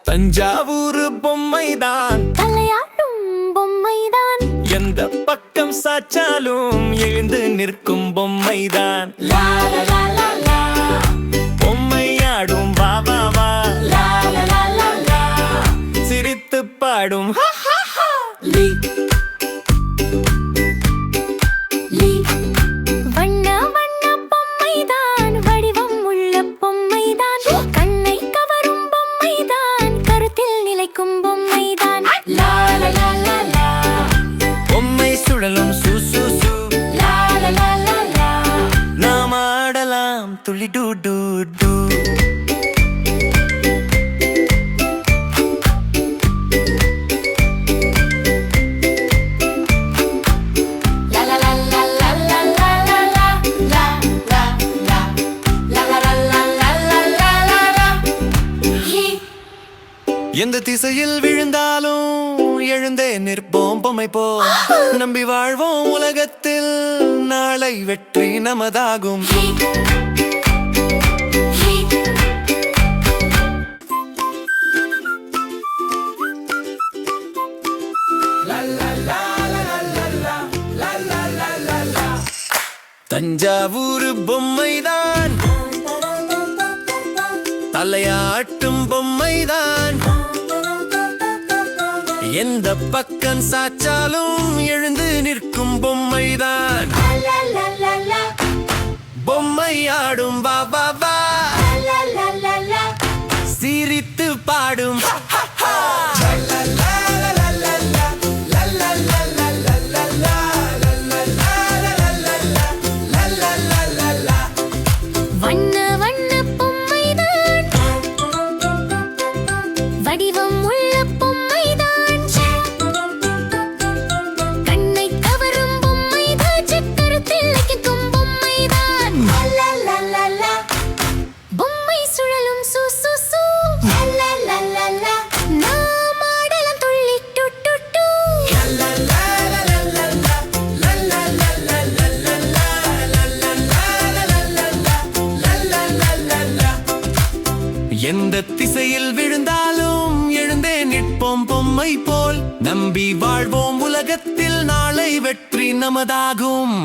தஞ்சாவூர் பொம்மைதான், தலையாட்டும் பொம்மைதான், எந்த பக்கம் சாச்சாலும் எழுந்து நிற்கும் பொம்மைதான். பொம்மையாடும் வா வா வா, சிரித்து பாடும் வண்ண வண்ண பொம்மைதான், வடிவம் உள்ள பொம்மைதான், கண்ணை கவரும் பொம்மைதான், கருத்தில் நிலைக்கும் பொம்மைதான். பொம்மை சுழலும் சு சு சு, நாம் ஆடலாம் துளி டு டு டு. எந்த திசையில் விழுந்தாலும் எழுந்தே நிற்போம் பொம்மை போ. நம்பி வாழ்வோம் உலகத்தில், நாளை வெற்றி நமதாகும். தஞ்சாவூர் பொம்மைதான், தலையாட்டும் பொம்மைதான், எந்த பக்கம் சாச்சாலும் எழுந்து நிற்கும் பொம்மைதான். பொம்மையாடும் வா வா வா, சிரித்து பாடும் வண்ண வண்ண பொம்மைதான், வடிவம் உள்ள பொம்மைதான், கண்ணை கவரும் பொம்மைதான், கருத்தில் நிலைக்கும் பொம்மைதான். பொம்மை சுழலும் சு சு சு, நாம் ஆடலாம் துள்ளி டு டு டு. எந்த திசையில் விழுந்தாலும் எழுந்தே நிற்போம் பொம்மை போல். நம்பி வாழ்வோம் உலகத்தில், நாளை வெற்றி நமதாகும்.